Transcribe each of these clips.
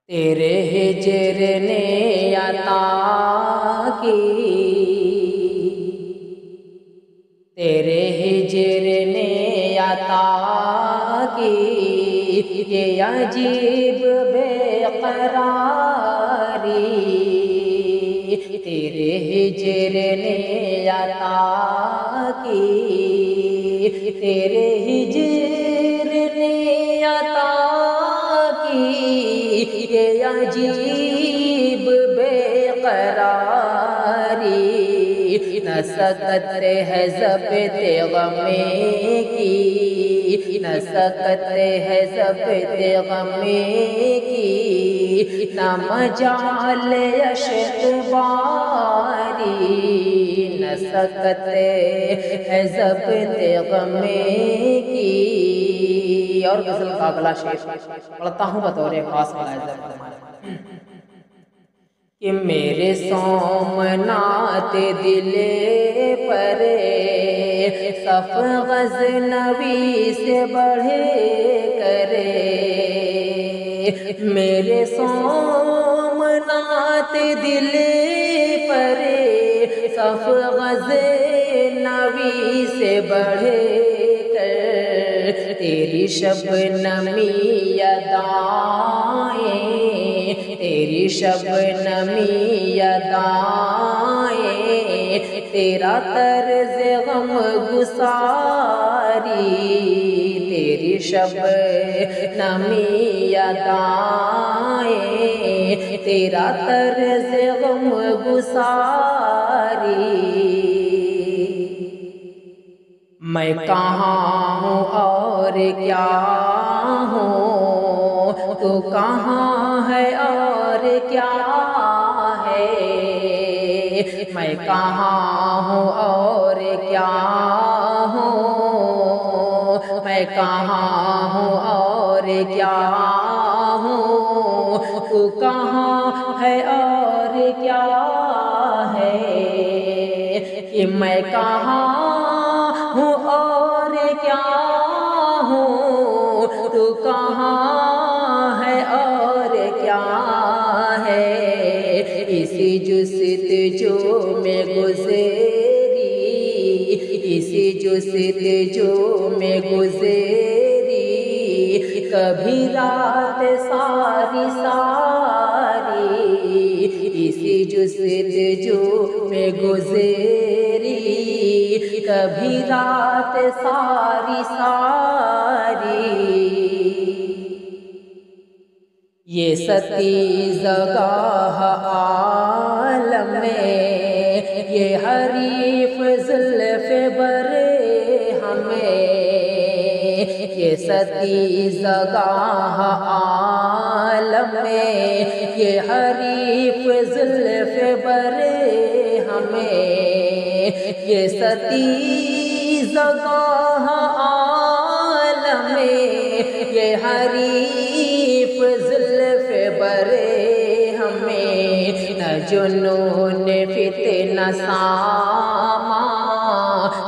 تیرے ہجر نے عطا کی، تیرے ہجر نے عطا کی، یہ عجیب بے قراری، تیرے ہجر نے عطا کی، تیرے ہجر نے عطا کی، یہ عجیب بے قراری، نہ سکت ہے ضبط غم کی، نہ سکت ہے ضبط غم کی، نہ مجال اشک باری، نہ سکت ہے ضبط غم کی۔ اور غزل کا اگلا شعر پڑھتا ہوں بطور خاص ملاحظہ فرمائیں کہ میرے سومنات دل پر صف غزنوی سے بڑھ کرے، میرے سومنات دل پر صف غزنوی سے بڑھ کر، تیری شبنمی ادائیں، تیری شبنمی ادائیں، تیرا طرز غم گساری، تیری شبنمی ادائیں، تیرا طرز غم گساری، میں کہاں ہوں اور کیا ہوں، تو کہاں ہے اور کیا ہے، میں کہاں ہوں اور کیا ہوں، میں کہاں ہوں اور کیا ہوں، تو کہاں ہے اور کیا ہے، کہ میں کہاں ہوں اور کیا ہوں، تو کہاں ہے اور کیا ہے، اسی جستجو میں گزری، اسی جستجو میں گزری، کبھی رات ساری ساری، اسی جستجو میں گزری، کبھی رات ساری ساری، یہ ستیزگاہ عالم میں، یہ حریف زلف بر ہمیں، یہ ستیزگاہ عالم میں، یہ حریف زلف بر ہمیں، یہ ستیزگاہ عالم میں، یہ حریف زلف بر ہمیں، نہ جنون فتنہ ساما،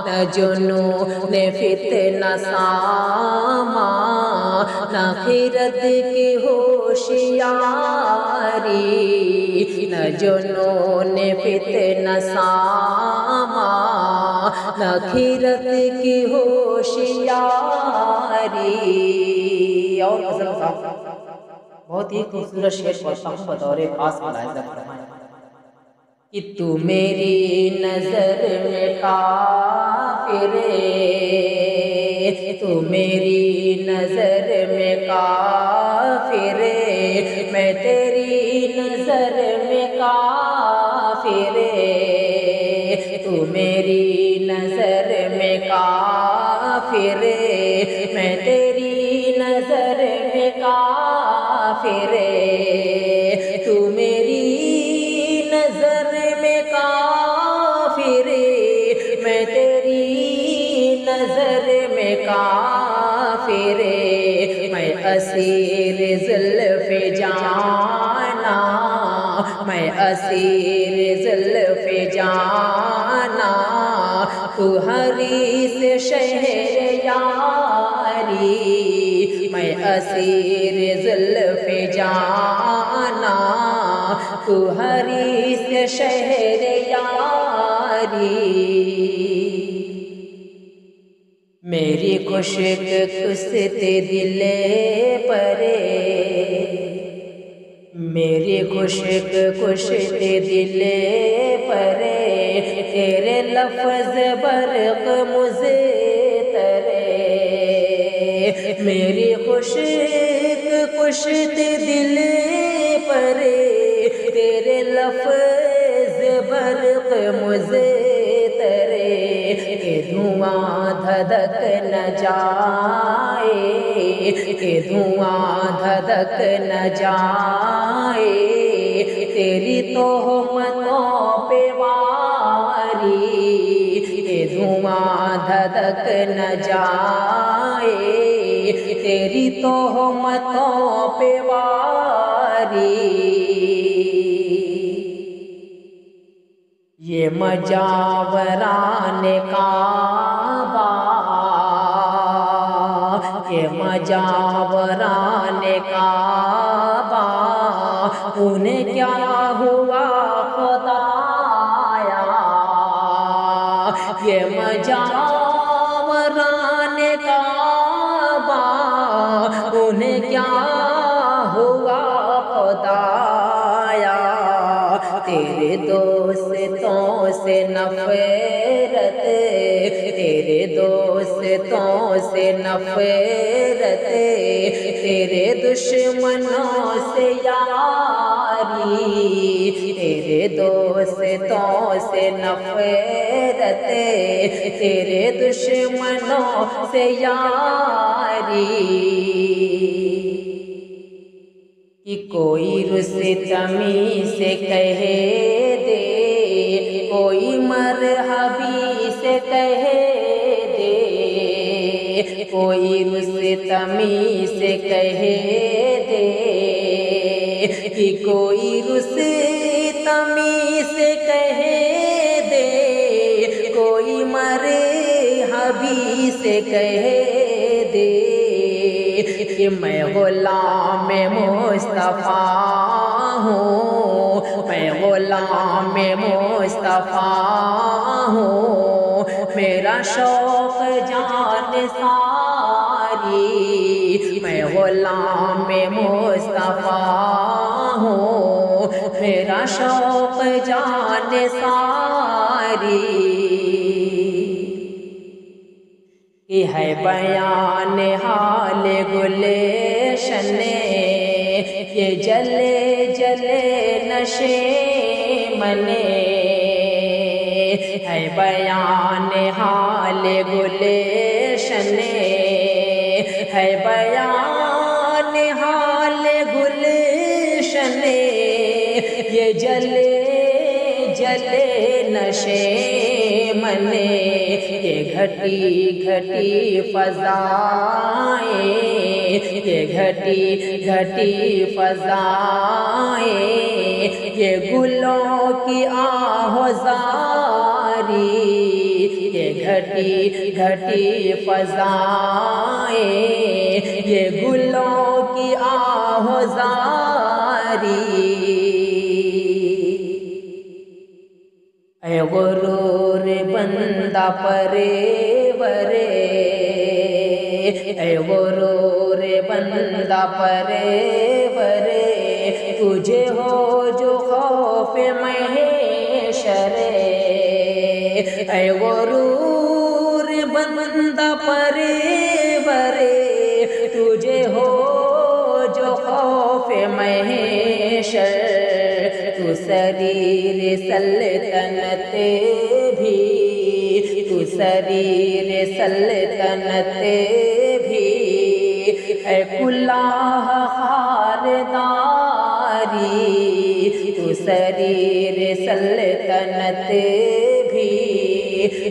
نہ جنون فتنہ ساما، نہ خرد کی ہوشیاری، نہ جنون فتنہ ساما، نہ خرد کی ہوشیاری۔ اور غزل کا بہت ہی خوبصورت شعر پڑھتا ہوں بطور خاص ملاحظہ فرمائیں کہ تو میری نظر میں کافر، تو میری نظر میں کافر، میں تیری نظر میں کافر، تو میری نظر میں کافر، میں تیری نظر میں کافر، تو میری نظر میں کافر، میں تیری نظر میں کافر، میں اسیر زلف جانا، میں اسیر زلف جانا، تو حریص شہر یاری، میں اسیر زلف جانا، ہری سے شہر یاری، میری خشک کشتے دل پرے، میری خشک کشتے دل پرے، تیرے لفظ برق مجھے ترے، میری خشک کشتے دل پرے، تیرے لفظ برق مجھے ترے، کہ دھواں دھدک نہ جائے، کہ دھواں دھدک نہ جائے، تیری تہمتوں پہ واری، کہ دھواں دھدک نہ جائے، تیری تہمتوں پہ واری۔ یہ مجاوران کعبہ، یہ مجاوران کعبہ، انہیں کیا ہوا خدایا، یہ مجاوران کعبہ، انہیں کیا ہوا خدایا، تیرے دوستوں سے نفرت، تیرے دوستوں سے نفرت، تیرے دشمنوں سے یاری، تیرے دوستوں سے نفرت، تیرے دشمنوں سے یاری، کہ کوئی رستمی سے کہہ دے، کوئی مرحبی سے کہہ دے، کوئی رستمی سے کہہ دے، کہ کوئی رستمی سے کہہ دے، کوئی مرحبی سے کہہ دے، کہ میں غلام مصطفیٰ ہوں، میں غلام مصطفیٰ ہوں، میرا شوق جان ساری، میں غلام مصطفیٰ ہوں، میرا شوق جان ساری، یہ ہے بیان حال گلشن، یہ جلے جلے نشے منے، ہے بیان حال گلشن، ہے بیان حال گلشن، یہ جلے جلے نشے منے، یہ گھٹی گھٹی فضائیں، یہ گھٹی گھٹی فضائیں، یہ گلوں کی آہوزاری، یہ گھٹی گھٹی فضائیں، یہ گلوں کی آہوزاری، اے غرور بندہ پرورے، اے غرور بندہ پرورے، تجھے ہو جو خوف محشر، اے غرور بندہ پرورے، تجھے ہو جو خوف محشر، تو سریر سلطنت بھی، تو سریر سلطنت بھی، اے کلاہ خارداری، تو سریر سلطنت بھی،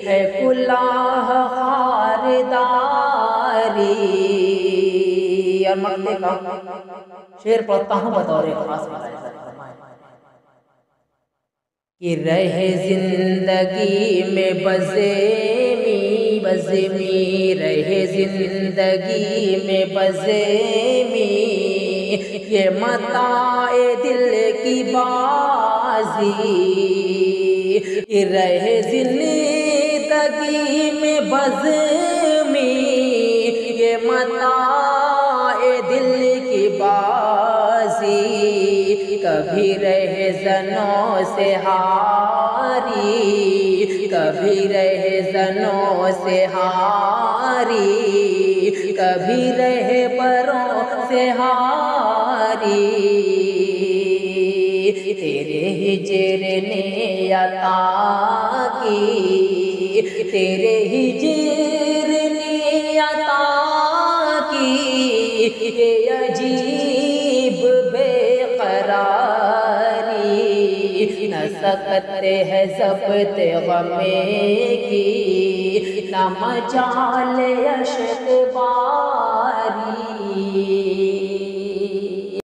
اے کلاہ خارداری۔ اور مقطع کا شعر پڑھتا ہوں بطور خاص کہ رہے زندگی میں بزمی بزمی، رہے زندگی میں بزمی، یہ متاع دل کی باری، رہے زندگی میں بزمی یہ متاع دل کی بازی کبھی رہے زنوں سے ہاری کبھی رہے زنوں سے ہاری کبھی رہے بروں سے ہاری تیرے ہجر نے عطا کی تیرے ہجر نے عطا کی یہ عجیب بے قراری نہ سکتے ہیں ضبط غم کی نہ مجال اشک باری